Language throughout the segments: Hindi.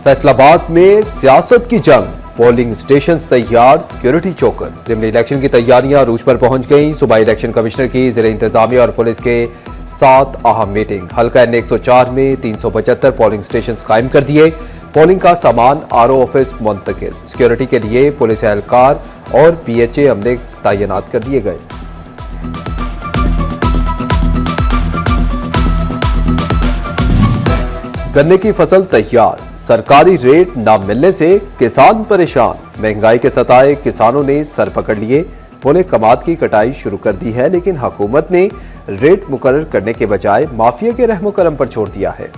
फैसलाबाद में सियासत की जंग, पोलिंग स्टेशन तैयार, सिक्योरिटी चौकस। जिमनी इलेक्शन की तैयारियां रूज पर पहुंच गईं। सुबह इलेक्शन कमिश्नर की जिला इंतजामिया और पुलिस के साथ अहम मीटिंग। हल्का N 104 में 375 पोलिंग स्टेशन कायम कर दिए। पोलिंग का सामान RO ऑफिस मुंतकिल। सिक्योरिटी के लिए पुलिस एहलकार और PHA अमले तैनात कर दिए गए। गन्ने की फसल तैयार, सरकारी रेट न मिलने से किसान परेशान। महंगाई के सताए किसानों ने सर पकड़ लिए। बोले कमाद की कटाई शुरू कर दी है, लेकिन हुकूमत ने रेट मुकर्रर करने के बजाय माफिया के रहमो करम पर छोड़ दिया है।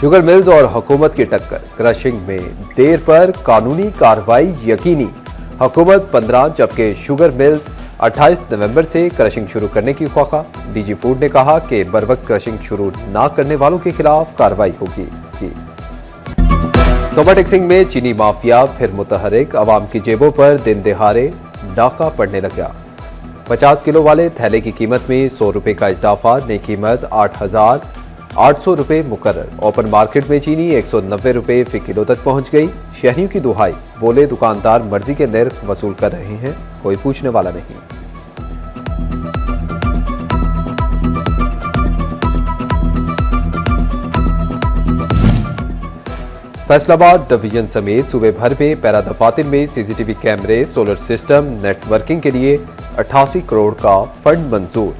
शुगर मिल्स और हुकूमत की टक्कर, क्रशिंग में देर पर कानूनी कार्रवाई यकीनी। हुकूमत 15 जबकि शुगर मिल्स 28 नवंबर से क्रशिंग शुरू करने की ख्वाहा। DG फूड ने कहा कि बरवक्त क्रशिंग शुरू न करने वालों के खिलाफ कार्रवाई होगी। तोबा टैक्सिंग में चीनी माफिया फिर मुतहरिक, अवाम की जेबों पर दिन दिहाड़े डाका पड़ने लगा। 50 किलो वाले थैले की कीमत में 100 रुपए का इजाफा, नई कीमत 8,800 रुपए मुकर्रर। ओपन मार्केट में चीनी 190 रुपए फी किलो तक पहुंच गई। शहरियों की दुहाई, बोले दुकानदार मर्जी के निर्ख वसूल कर रहे हैं, कोई पूछने वाला नहीं। फैसलाबाद डिवीजन समेत सूबे भर में पैरा दफातर में CCTV कैमरे, सोलर सिस्टम, नेटवर्किंग के लिए 88 करोड़ का फंड मंजूर।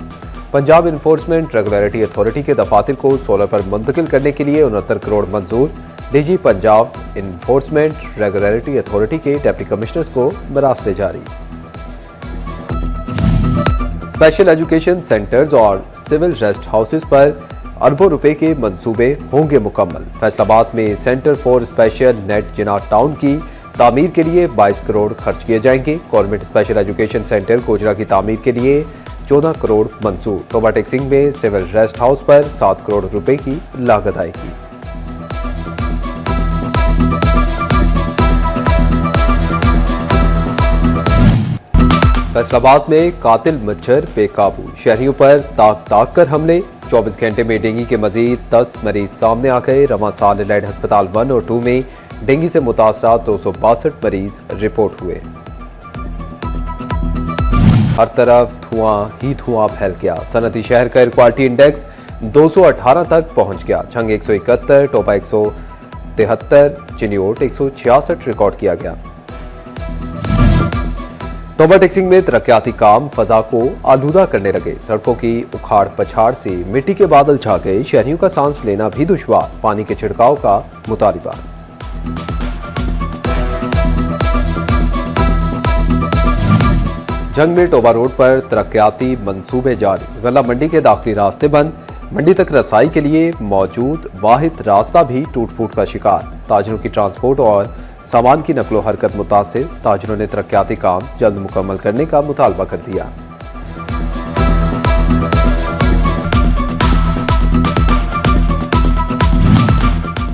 पंजाब इन्फोर्समेंट रेगुलेटरी अथॉरिटी के दफातर को सोलर पर मुंतकिल करने के लिए 69 करोड़ मंजूर। DG Punjab enforcement regulatory authority के डिप्टी कमिश्नर्स को मरासले जारी। स्पेशल एजुकेशन सेंटर्स और सिविल रेस्ट हाउसेस पर अरबों रुपए के मंसूबे होंगे मुकम्मल। फैसलाबाद में centre for special net Jinnah town की तामीर के लिए 22 करोड़ खर्च किए जाएंगे। Government special education centre Gojra की तामीर के लिए 14 करोड़ मंजूर। तोबा टैक्सिंग में सिविल रेस्ट हाउस पर 7 करोड़ रुपए की लागत आएगी। फैसलाबाद में कातिल मच्छर बेकाबू, शहरियों पर ताक ताक कर हमले। 24 घंटे में डेंगू के मजीद 10 मरीज सामने आ गए। रवां साल एलाइड अस्पताल 1 और 2 में डेंगू से मुतासरा 262 मरीज रिपोर्ट हुए। हर तरफ धुआं ही धुआं फैल गया। सनती शहर का एयर क्वालिटी इंडेक्स 218 तक पहुंच गया। छंग 171, टोपा 173, चिन्योट 166 रिकॉर्ड किया गया। तोबा टैक्सिंग में तरक्याती काम फजा को आलूदा करने लगे। सड़कों की उखाड़ पछाड़ से मिट्टी के बादल छा गए। शहरियों का सांस लेना भी दुश्वार। पानी के छिड़काव का मुतालिबा। जंग में टोबा रोड पर तरक्याती मंसूबे जारी। गल्ला मंडी के दाखिली रास्ते बंद। मंडी तक रसाई के लिए मौजूद वाहिद रास्ता भी टूट फूट का शिकार। ताजरों की ट्रांसपोर्ट और सामान की नकलो हरकत मुतासिर। ताजरों ने तरक्याती काम जल्द मुकम्मल करने का मुतालबा कर दिया।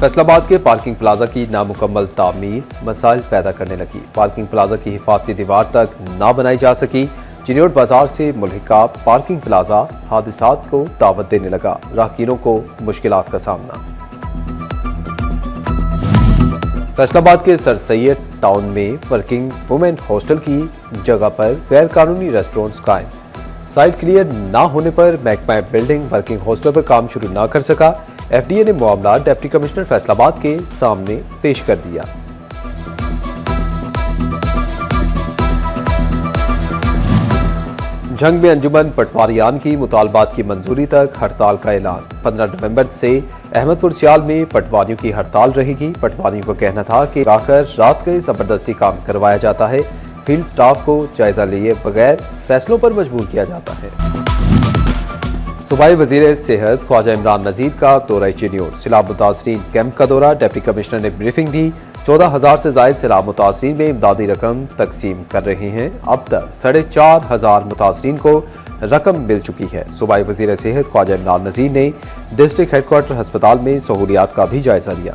फैसलाबाद के पार्किंग प्लाजा की नामुकम्मल तामीर मसाइल पैदा करने लगी। पार्किंग प्लाजा की हिफाजती दीवार तक ना बनाई जा सकी। चिन्योट बाजार से मुल्हिका पार्किंग प्लाजा हादिसात को दावत देने लगा। राहगीरों को मुश्किलात का सामना। फैसलाबाद के सर सैयद टाउन में वर्किंग वुमेन हॉस्टल की जगह पर गैर कानूनी रेस्टोरेंट्स कायम। साइट क्लियर न होने पर महकमा बिल्डिंग वर्किंग हॉस्टल पर काम शुरू न कर सका। FDA ने मामला डिप्टी कमिश्नर फैसलाबाद के सामने पेश कर दिया। जंग में अंजुमन पटवारियान की मुतालबात की मंजूरी तक हड़ताल का ऐलान। 15 नवंबर से अहमदपुर सियाल में पटवारियों की हड़ताल रहेगी। पटवारियों का कहना था कि आकर रात गए जबरदस्ती काम करवाया जाता है। फील्ड स्टाफ को जायजा लिए बगैर फैसलों पर मजबूर किया जाता है। सूबाई वजीर सेहत ख्वाजा इमरान नजीर का दौरा चिन्योट। सैलाब मुतासरीन कैंप का दौरा। डिप्टी कमिश्नर ने ब्रीफिंग दी। 14,000 से ज्यादा सैलाब मुतासरीन में इमदादी रकम तकसीम कर रहे हैं। अब तक 4,500 मुतासरीन को रकम मिल चुकी है। सूबाई वजीर सेहत ख्वाजा इमरान नजीर ने डिस्ट्रिक्ट हेडक्वार्टर अस्पताल में सहूलियात का भी जायजा लिया।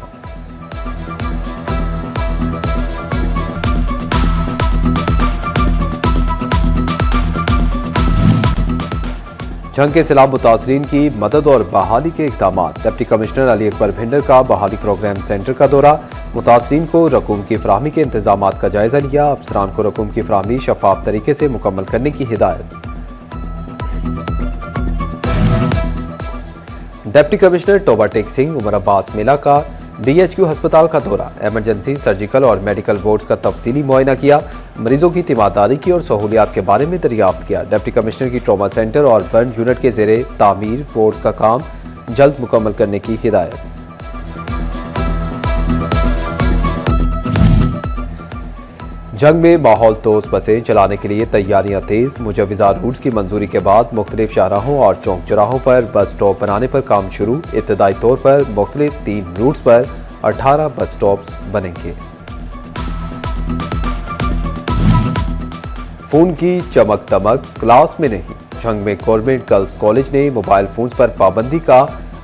जंग के सैलाब मुतासरीन की मदद और बहाली के इक़दाम। डिप्टी कमिश्नर अली अकबर भिंडर का बहाली प्रोग्राम सेंटर का दौरा, मुतासरीन को रकूम की फराहमी के इंतजाम का जायजा लिया। अफसरान को रकूम की फराहमी शफाफ तरीके से मुकम्मल करने की हिदायत। डिप्टी कमिश्नर टोबा टेक सिंह उमर अब्बास मेला का DHQ अस्पताल का दौरा, इमरजेंसी, सर्जिकल और मेडिकल बोर्ड्स का तफसीली मुआयना किया। मरीजों की तीमारदारी की और सहूलियात के बारे में दरियाफ्त किया। डिप्टी कमिश्नर की ट्रॉमा सेंटर और बर्न यूनिट के ज़ेरे तामीर बोर्ड्स का काम जल्द मुकम्मल करने की हिदायत। जंग में माहौल तोस बसें चलाने के लिए तैयारियां तेज। मुजव्वज़ा रूट्स की मंजूरी के बाद मुख्तलिफ शाहराहों और चौक चौराहों पर बस स्टॉप बनाने पर काम शुरू। इब्तदाई तौर पर मुख्तलिफ 3 रूट्स पर 18 बस स्टॉप्स बनेंगे। फोन की चमक दमक क्लास में नहीं। जंग में गवर्नमेंट गर्ल्स कॉलेज ने मोबाइल फोन पर पाबंदी का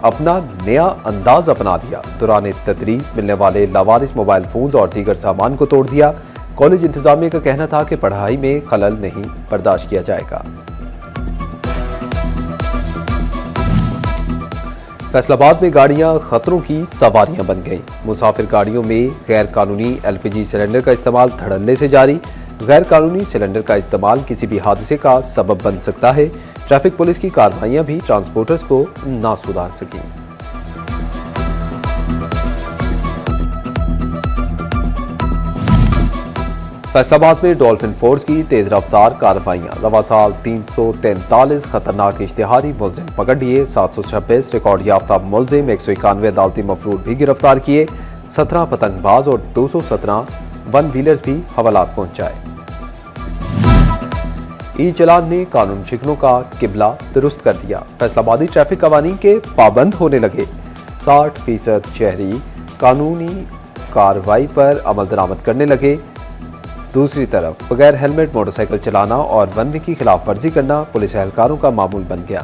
अपना नया अंदाज अपना दिया। दौरान तदरीस मिलने वाले लावारिस मोबाइल फोन और दीगर सामान को तोड़ दिया। कॉलेज इंतजामिया का कहना था कि पढ़ाई में खलल नहीं बर्दाश्त किया जाएगा। फैसलाबाद में गाड़ियां खतरों की सवारियां बन गई। मुसाफिर गाड़ियों में गैर कानूनी LPG सिलेंडर का इस्तेमाल धड़ल्ले से जारी। गैर कानूनी सिलेंडर का इस्तेमाल किसी भी हादसे का सबब बन सकता है। ट्रैफिक पुलिस की कार्रवाइयां भी ट्रांसपोर्टर्स को ना सुधार सकी। फैसलाबाद में डॉल्फिन फोर्स की तेज रफ्तार कार्रवाइयां। रवा साल 343 खतरनाक इश्तिहारी मुलजिम पकड़ लिए। 726 रिकॉर्ड याफ्ता मुलजिम, 191 अदालती मफरूद भी गिरफ्तार किए। 17 पतंगबाज और 217 वन व्हीलर्स भी हवालात पहुंचाए। ई चलान ने कानून शिकनों का किबला दुरुस्त कर दिया। फैसलाबादी ट्रैफिक कवानीन के पाबंद होने लगे। 60% शहरी कानूनी कार्रवाई पर अमल दरामद करने लगे। दूसरी तरफ बगैर हेलमेट मोटरसाइकिल चलाना और वन वे की खिलाफ वर्जी करना पुलिस एहलकारों का मामूल बन गया।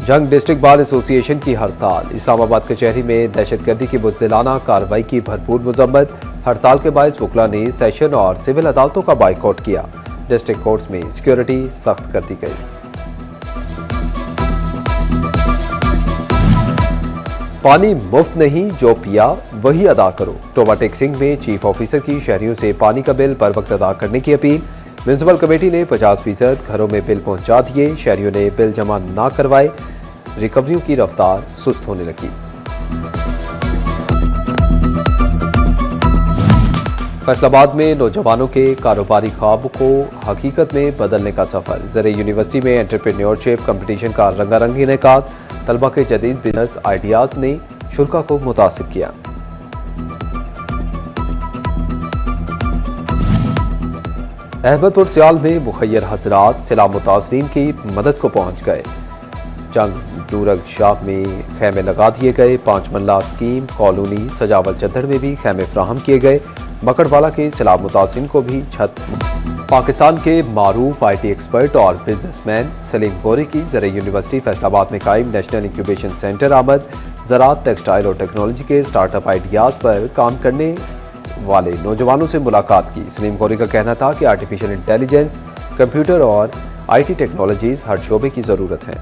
जंग डिस्ट्रिक्ट बार एसोसिएशन की हड़ताल। इस्लामाबाद कचहरी में दहशतगर्दी की बुज़दिलाना कार्रवाई की भरपूर मजम्मत। हड़ताल के बायस वकला ने सेशन और सिविल अदालतों का बाइकआउट किया। डिस्ट्रिक्ट कोर्ट्स में सिक्योरिटी सख्त कर दी गई। पानी मुफ्त नहीं, जो पिया वही अदा करो। टोबा टेक सिंह में चीफ ऑफिसर की शहरियों से पानी का बिल बर वक्त अदा करने की अपील। म्यूनिसिपल कमेटी ने 50% घरों में बिल पहुंचा दिए। शहरियों ने बिल जमा ना करवाए। रिकवरियों की रफ्तार सुस्त होने लगी। फैसलाबाद में नौजवानों के कारोबारी ख्वाब को हकीकत में बदलने का सफर। ज़रे यूनिवर्सिटी में एंटरप्रेन्योरशिप कंपटीशन का रंगारंग इनेकाद। तलबा के जदीद बिजनेस आइडियाज ने शुल्का को मुतासिर किया। अहमदपुर सियाल में मुखैर हजरात सैलाब मुतासरीन की मदद को पहुंच गए। जंग दूरग शाह में खेमे लगा दिए गए। 5 मल्ला स्कीम कॉलोनी सजावल चद्दड़ में भी खेमे फ्राहम किए गए। मकड़वाला के सैलाब मुतासरीन को भी छत। पाकिस्तान के मारूफ IT एक्सपर्ट और बिजनेसमैन सलीम गोरी की ज़रे यूनिवर्सिटी फैसलाबाद में कायम नेशनल इंक्यूबेशन सेंटर आमद। ज़राअत, टेक्सटाइल और टेक्नोलॉजी के स्टार्टअप आइडियाज पर काम करने वाले नौजवानों से मुलाकात की। सलीम गोरी का कहना था कि आर्टिफिशियल इंटेलिजेंस, कंप्यूटर और IT टेक्नोलॉजीज हर शोबे की जरूरत है।